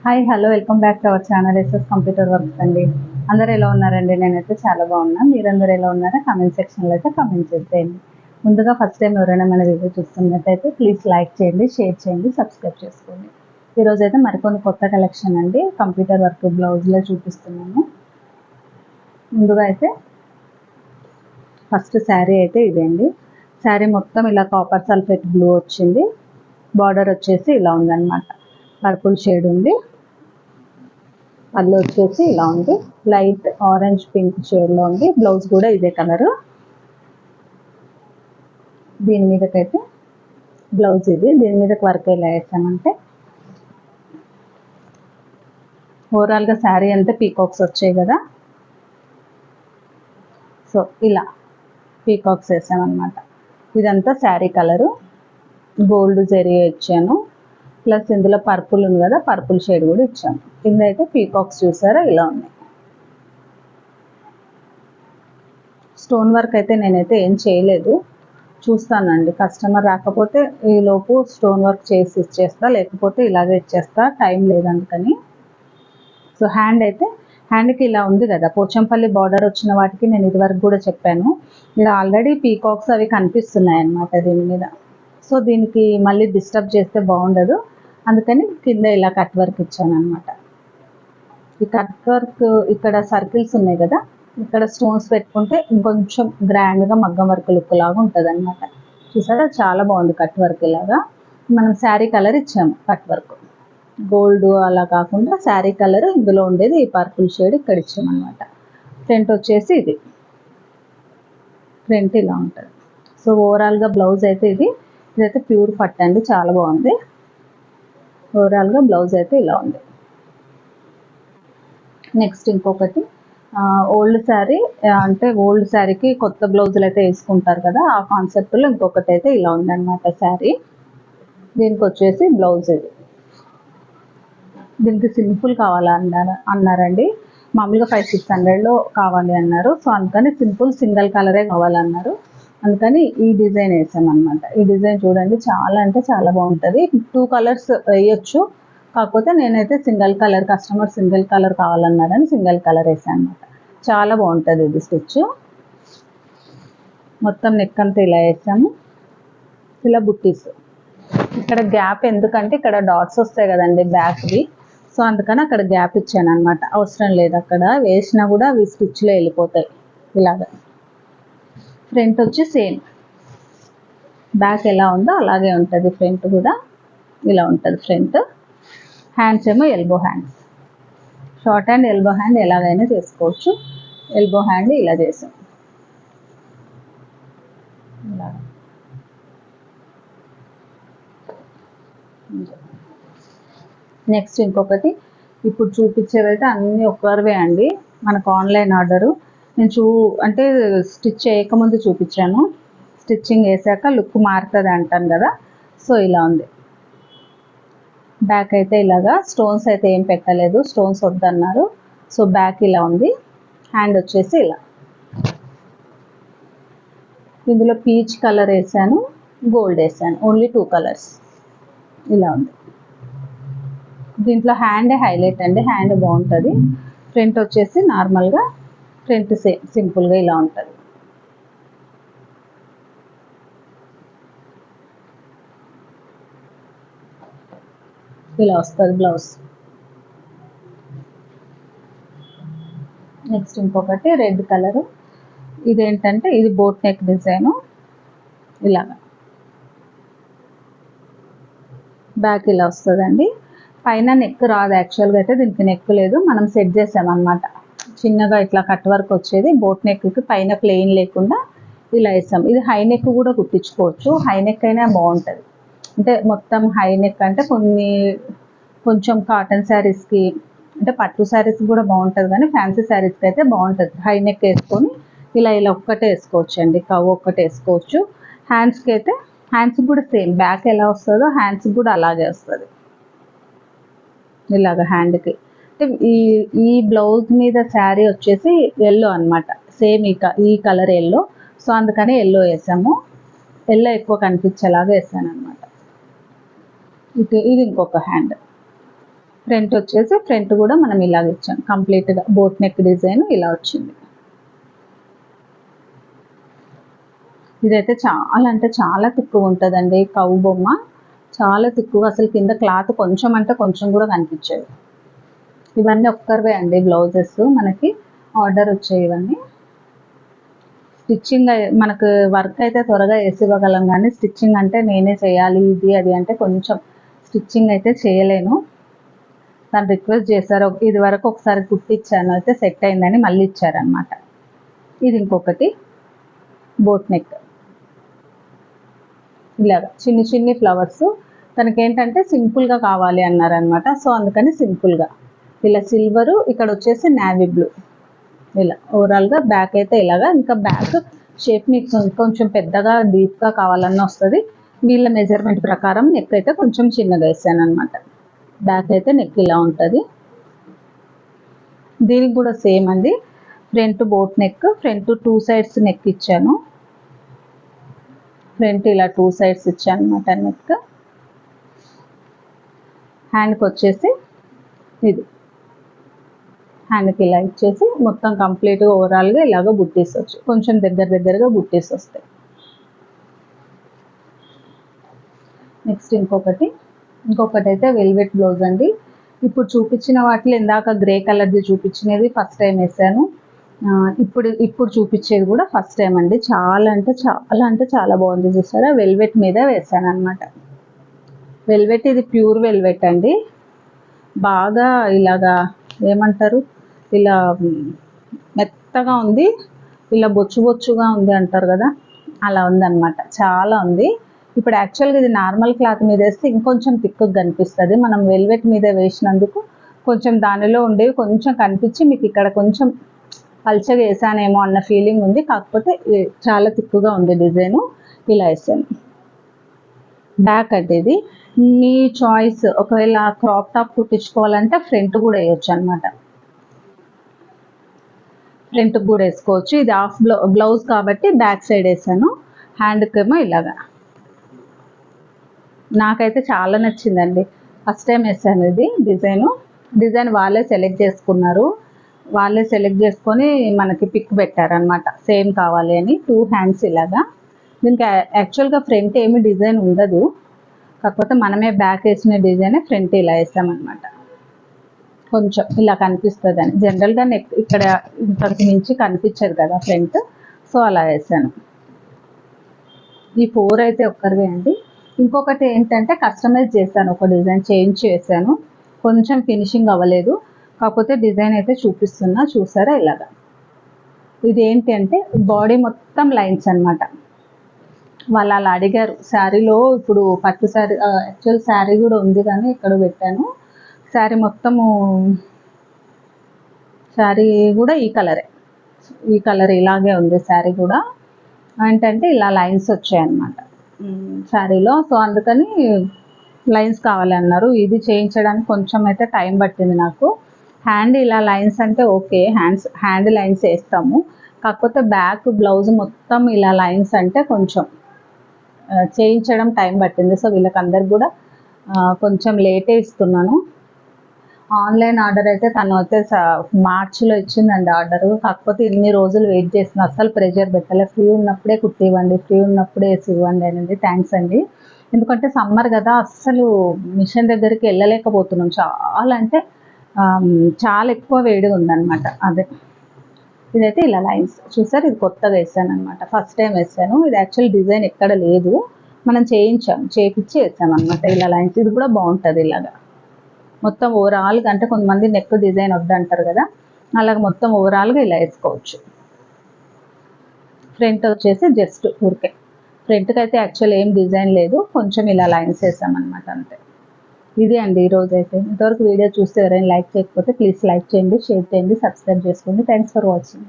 Hi hello welcome back to our channel SS computer works అండి. అందరూ ఎలా ఉన్నారండి? నేనైతే చాలా బాగున్నా. మీరందరూ ఎలా ఉన్నారో కామెంట్ సెక్షన్లో అయితే కామెంట్ చేసేయండి. ముందుగా ఫస్ట్ టైం ఎవరైనా మన వీడియో చూస్తున్నట్టయితే ప్లీజ్ లైక్ చేయండి, షేర్ చేయండి, సబ్స్క్రైబ్ చేసుకోండి. ఈరోజు అయితే మరికొన్ని కొత్త కలెక్షన్ అండి కంప్యూటర్ వర్క్ బ్లౌజ్లో చూపిస్తున్నాను. ముందుగా అయితే ఫస్ట్ శారీ అయితే ఇదండి. శారీ మొత్తం ఇలా కాపర్ సల్ఫేట్ బ్లూ వచ్చింది. బార్డర్ వచ్చేసి ఇలా ఉందన్నమాట, పర్పుల్ షేడ్ ఉంది. పళ్ళు వచ్చేసి ఇలా ఉంది, లైట్ ఆరెంజ్ పింక్ షేడ్లో ఉంది. బ్లౌజ్ కూడా ఇదే కలరు. దీని మీదకైతే బ్లౌజ్ ఇది. దీని మీదకి వర్క్ ఎలా వేసామంటే ఓవరాల్గా శారీ అంతా పీకాక్స్ వచ్చాయి కదా, సో ఇలా పీకాక్స్ వేసామన్నమాట. ఇదంతా శారీ కలరు, గోల్డ్ జరీ ఇచ్చాను. ప్లస్ ఇందులో పర్పుల్ ఉంది కదా, పర్పుల్ షేడ్ కూడా ఇచ్చాను. కింద అయితే పీకాక్స్ చూసారా ఇలా ఉన్నాయి. స్టోన్ వర్క్ అయితే నేనైతే ఏం చేయలేదు, చూస్తానండి. కస్టమర్ రాకపోతే ఈలోపు స్టోన్ వర్క్ చేసి ఇచ్చేస్తా, లేకపోతే ఇలాగే ఇచ్చేస్తా, టైం లేదందుకని. సో హ్యాండ్కి ఇలా ఉంది కదా, పోచంపల్లి బార్డర్ వచ్చిన వాటికి నేను ఇదివరకు కూడా చెప్పాను. ఇలా ఆల్రెడీ పీకాక్స్ అవి కనిపిస్తున్నాయి అన్నమాట దీని మీద. సో దీనికి మళ్ళీ డిస్టర్బ్ చేస్తే బాగుండదు, అందుకని కింద ఇలా కట్ వర్క్ ఇచ్చాను అనమాట. ఈ కట్ వర్క్ ఇక్కడ సర్కిల్స్ ఉన్నాయి కదా, ఇక్కడ స్టోన్స్ పెట్టుకుంటే ఇంకొంచెం గ్రాండ్గా మగ్గం వర్క్ లుక్ లాగా ఉంటుంది అనమాట. చూసారా చాలా బాగుంది కట్ వర్క్. ఇలాగా మనం శారీ కలర్ ఇచ్చాము, కట్ వర్క్ గోల్డ్ అలా కాకుండా శారీ కలర్ ఇందులో ఉండేది ఈ పర్పుల్ షేడ్ ఇక్కడ ఇచ్చామన్నమాట. ఫ్రంట్ వచ్చేసి ఇది, ఫ్రంట్ ఇలా ఉంటుంది. సో ఓవరాల్గా బ్లౌజ్ అయితే ఇదైతే ప్యూర్ పట్టు అండి, చాలా బాగుంది. ఓవరాల్గా బ్లౌజ్ అయితే ఇలా ఉంది. నెక్స్ట్ ఇంకొకటి ఓల్డ్ శారీ, అంటే ఓల్డ్ శారీకి కొత్త బ్లౌజులు అయితే వేసుకుంటారు కదా, ఆ కాన్సెప్ట్లో ఇంకొకటి అయితే ఇలా ఉందన్నమాట శారీ. దీనికి వచ్చేసి బ్లౌజ్ ఇది. దీనికి సింపుల్ అన్నారండి. మామూలుగా 500-600లో కావాలి అన్నారు. సో అందుకని సింగిల్ కలరే కావాలన్నారు. అందుకని ఈ డిజైన్ వేసాను అనమాట. ఈ డిజైన్ చూడండి, చాలా అంటే చాలా బాగుంటుంది. 2 కలర్స్ వేయచ్చు, కాకపోతే నేనైతే single colour, customer single colour కావాలన్నారని సింగిల్ కలర్ వేసాను అనమాట. చాలా బాగుంటుంది ఇది స్టిచ్. మొత్తం నెక్ అంతా ఇలా వేసాము. ఇలా బుట్టీస్ ఇక్కడ గ్యాప్, ఎందుకంటే ఇక్కడ డాట్స్ వస్తాయి కదండి బ్యాక్వి, సో అందుకని అక్కడ గ్యాప్ ఇచ్చాను అనమాట. అవసరం లేదు, అక్కడ వేసినా కూడా అవి స్టిచ్లో వెళ్ళిపోతాయి. ఇలాగా ఫ్రంట్ వచ్చి సేమ్ బ్యాక్ ఎలా ఉందో అలాగే ఉంటుంది, ఫ్రంట్ కూడా ఇలా ఉంటుంది ఫ్రంట్. హ్యాండ్స్ ఏమో elbow hands, short hand elbow hand ఎలాగైనా చేసుకోవచ్చు. ఎల్బో హ్యాండ్ ఇలా చేసాం. ఇలా నెక్స్ట్ ఇంకొకటి, ఇప్పుడు చూపించేవైతే అన్నీ ఒకరివే అండి, మనకు ఆన్లైన్ ఆర్డరు. నేను అంటే స్టిచ్ చేయకముందు చూపించాను, స్టిచ్చింగ్ వేసాక లుక్ మారుతుంది అంటాను కదా, సో ఇలా ఉంది. బ్యాక్ అయితే ఇలాగా స్టోన్స్ అయితే ఏం పెట్టలేదు, స్టోన్స్ వద్దన్నారు. సో బ్యాక్ ఇలా ఉంది. హ్యాండ్ వచ్చేసి ఇలా, ఇందులో పీచ్ కలర్ వేసాను, గోల్డ్ వేసాను, ఓన్లీ 2 కలర్స్. ఇలా ఉంది. దీంట్లో హ్యాండ్ హైలైట్ అండి, హ్యాండ్ బాగుంటుంది. ఫ్రంట్ వచ్చేసి నార్మల్గా, ఫ్రంట్ సింపుల్గా ఇలా ఉంటుంది. ఇలా వస్తుంది బ్లౌజ్. నెక్స్ట్ ఇంకొకటి రెడ్ కలరు. ఇదేంటంటే ఇది బోట్ నెక్ డిజైను. ఇలాగా బ్యాక్ ఇలా వస్తుందండి. పైన నెక్ రాదు, యాక్చువల్గా అయితే దీనికి నెక్ లేదు, మనం సెట్ చేసామన్నమాట. చిన్నగా ఇట్లా కట్ వర్క్ వచ్చేది. బోట్ నెక్కి పైన ప్లెయిన్ లేకుండా ఇలా వేసాం. ఇది హై నెక్ కూడా కుట్టించుకోవచ్చు, హై నెక్ అయినా బాగుంటుంది. అంటే మొత్తం హై నెక్ అంటే కొంచెం కాటన్ శారీస్కి, అంటే పట్టు శారీస్ కూడా బాగుంటుంది, కానీ ఫ్యాన్సీ శారీస్కి అయితే బాగుంటుంది. హై నెక్ వేసుకొని ఇలా ఒక్కటే వేసుకోవచ్చు అండి, కవ్ ఒక్కటే వేసుకోవచ్చు. హ్యాండ్స్కి అయితే హ్యాండ్స్కి కూడా సేమ్ బ్యాక్ ఎలా వస్తుందో హ్యాండ్స్కి కూడా అలాగే వస్తుంది. ఇలాగ హ్యాండ్కి అంటే ఈ బ్లౌజ్ మీద శారీ వచ్చేసి ఎల్లో అనమాట, సేమ్ ఈ కలర్ ఎల్లో. సో అందుకని ఎల్లో వేసాము, ఎల్లో ఎక్కువ కనిపించేలాగా వేసాను అనమాట. ఇది ఇంకొక హ్యాండ్. ఫ్రంట్ వచ్చేసి ఫ్రంట్ కూడా మనం ఇలాగ ఇచ్చాం, కంప్లీట్గా బోట్ నెక్ డిజైన్ ఇలా వచ్చింది. ఇదైతే చాలా అంటే చాలా తిక్కువ ఉంటుందండి, కౌ బొమ్మ చాలా తిక్కువ, అసలు కింద క్లాత్ కొంచెం అంటే కొంచెం కూడా కనిపించేది. ఇవన్నీ ఒక్కరివే అండి బ్లౌజెస్, మనకి ఆర్డర్ వచ్చాయి ఇవన్నీ. స్టిచ్చింగ్ మనకు వర్క్ అయితే త్వరగా వేసి ఇవ్వగలం, కానీ స్టిచ్చింగ్ అంటే నేనే చేయాలి ఇది అది అంటే కొంచెం స్టిచ్చింగ్ అయితే చేయలేను. తను రిక్వెస్ట్ చేశారు, ఇది వరకు ఒకసారి కుట్టిచ్చాను అయితే సెట్ అయిందని మళ్ళీ ఇచ్చారనమాట. ఇది ఇంకొకటి బోట్ నెక్, ఇలాగా చిన్ని చిన్ని ఫ్లవర్స్. తనకేంటంటే సింపుల్గా కావాలి అన్నారనమాట, సో అందుకని సింపుల్గా ఇలా సిల్వరు, ఇక్కడ వచ్చేసి నావీ బ్లూ, ఇలా ఓవరాల్గా బ్యాక్ అయితే ఇలాగా. ఇంకా బ్యాక్ షేప్ మీకు కొంచెం పెద్దగా డీప్గా కావాలన్నా వస్తుంది. వీళ్ళ మెజర్మెంట్ ప్రకారం నెక్ అయితే కొంచెం చిన్నగా వేసాను అనమాట. బ్యాక్ అయితే నెక్ ఇలా ఉంటుంది. దీనికి కూడా సేమ్ అండి, front boat neck, front 2 sides neck ఇచ్చాను. ఫ్రంట్ ఇలా 2 సైడ్స్ ఇచ్చాను అనమాట నెక్. హ్యాండ్కి వచ్చేసి ఇది హ్యాండ్కి ఇలా ఇచ్చేసి మొత్తం కంప్లీట్గా ఓవరాల్గా ఇలాగ బుట్టీస్ వచ్చి కొంచెం దగ్గరగా బుట్టీస్ వస్తాయి. నెక్స్ట్ ఇంకొకటి అయితే వెల్వెట్ బ్లౌజ్ అండి. ఇప్పుడు చూపించిన వాటిలో ఇందాక గ్రే కలర్ది చూపించినది ఫస్ట్ టైం వేసాను, ఇప్పుడు చూపించేది కూడా ఫస్ట్ టైం అండి. చాలా అంటే చాలా బాగుంది, చూసారా? వెల్వెట్ మీద వేసాను అనమాట. వెల్వెట్ ఇది ప్యూర్ వెల్వెట్ అండి, బాగా ఇలాగా ఏమంటారు, ఇలా మెత్తగా ఉంది, ఇలా బొచ్చుగా ఉంది అంటారు కదా, అలా ఉందన్నమాట, చాలా ఉంది. ఇప్పుడు యాక్చువల్గా ఇది నార్మల్ క్లాత్ మీద వేస్తే ఇంకొంచెం థిక్గా కనిపిస్తుంది, మనం వెల్వెట్ మీద వేసినందుకు కొంచెం దానిలో ఉండేవి కొంచెం కనిపించి మీకు ఇక్కడ కొంచెం పల్చగా వేసానేమో అన్న ఫీలింగ్ ఉంది, కాకపోతే చాలా థిక్గా ఉంది డిజైను. ఇలా వేసాను. బ్యాక్ అంటే ఇది మీ చాయిస్, ఒకవేళ క్రాప్ టాప్ కుట్టించుకోవాలంటే ఫ్రంట్ కూడా వేయచ్చు అనమాట, ఫ్రంట్కి కూడా వేసుకోవచ్చు. ఇది హాఫ్ బ్లౌజ్ కాబట్టి బ్యాక్ సైడ్ వేసాను. హ్యాండ్కి ఏమో ఇలాగా. నాకైతే చాలా నచ్చిందండి, ఫస్ట్ టైం వేసాను ఇది డిజైన్ వాళ్ళే సెలెక్ట్ చేసుకున్నారు, వాళ్ళే సెలెక్ట్ చేసుకొని మనకి పిక్ పెట్టారనమాట, సేమ్ కావాలి అని. 2 హ్యాండ్స్ ఇలాగా. దీనికి యాక్చువల్గా ఫ్రంట్ ఏమి డిజైన్ ఉండదు, కాకపోతే మనమే బ్యాక్ వేసిన డిజైనే ఫ్రంట్ ఇలా వేసామన్నమాట, కొంచెం ఇలా కనిపిస్తుంది అని. జనరల్గా నెక్ ఇక్కడ ఇంతకు మించి కనిపించదు కదా ఫ్రంట్, సో అలా వేసాను. ఈ 4 అయితే ఒక్కరివే అండి. ఇంకొకటి ఏంటంటే కస్టమైజ్ చేశాను, ఒక డిజైన్ చేంజ్ చేశాను, కొంచెం ఫినిషింగ్ అవ్వలేదు, కాకపోతే డిజైన్ అయితే చూపిస్తున్నా, చూసారా? ఇలాగా. ఇది ఏంటి అంటే బాడీ మొత్తం లైన్స్ అనమాట. వాళ్ళు అలా అడిగారు శారీలో, ఇప్పుడు పట్టు శారీ, యాక్చువల్ శారీ కూడా ఉంది కానీ ఇక్కడ పెట్టాను. శారీ మొత్తము, శారీ కూడా ఈ కలర్ ఇలాగే ఉంది శారీ కూడా. ఏంటంటే ఇలా లైన్స్ వచ్చాయన్నమాట శారీలో, సో అందుకని లైన్స్ కావాలి అన్నారు. ఇది చేయించడానికి కొంచెం అయితే టైం పట్టింది నాకు. హ్యాండ్ ఇలా లైన్స్ అంటే ఓకే, హ్యాండ్ లైన్స్ వేస్తాము, కాకపోతే బ్యాక్ బ్లౌజ్ మొత్తం ఇలా లైన్స్ అంటే కొంచెం చేయించడం టైం పట్టింది. సో వీళ్ళకందరికి కూడా కొంచెం లేటే ఇస్తున్నాను. ఆన్లైన్ ఆర్డర్ అయితే తను అయితే మార్చిలో ఇచ్చిందండి ఆర్డరు, కాకపోతే ఇన్ని రోజులు వెయిట్ చేసిన, అస్సలు ప్రెషర్ పెట్టలే, ఫ్రీ ఉన్నప్పుడే కుట్టివ్వండి, ఫ్రీ ఉన్నప్పుడే వేసి ఇవ్వండి అనేది. థ్యాంక్స్ అండి, ఎందుకంటే సమ్మర్ కదా, అస్సలు మిషన్ దగ్గరికి వెళ్ళలేకపోతున్నాం, చాలా అంటే చాలా ఎక్కువ వేడిగా ఉందన్నమాట. అదే ఇదైతే ఇలా లైన్స్ చూసారు, ఇది కొత్తగా వేసాను అనమాట, ఫస్ట్ టైం వేసాను. ఇది యాక్చువల్ డిజైన్ ఎక్కడ లేదు, మనం చేయించి వేసాం అనమాట ఇలా లైన్స్. ఇది కూడా బాగుంటుంది ఇలాగా మొత్తం ఓవరాల్గా, అంటే కొంతమంది నెక్ డిజైన్ వద్దంటారు కదా, అలాగ మొత్తం ఓవరాల్గా ఇలా వేసుకోవచ్చు. ఫ్రంట్ వచ్చేసి జస్ట్ ఊరికే ఫ్రంట్కి అయితే యాక్చువల్ ఏం డిజైన్ లేదు, కొంచెం ఇలా లైన్స్ వేసామన్నమాట అంతే. ఇది అండి ఈరోజు అయితే. ఇంతవరకు వీడియో చూస్తే ఎవరైనా లైక్ చేయకపోతే ప్లీజ్ లైక్ చేయండి, షేర్ చేయండి, సబ్స్క్రైబ్ చేసుకోండి. Thanks for watching.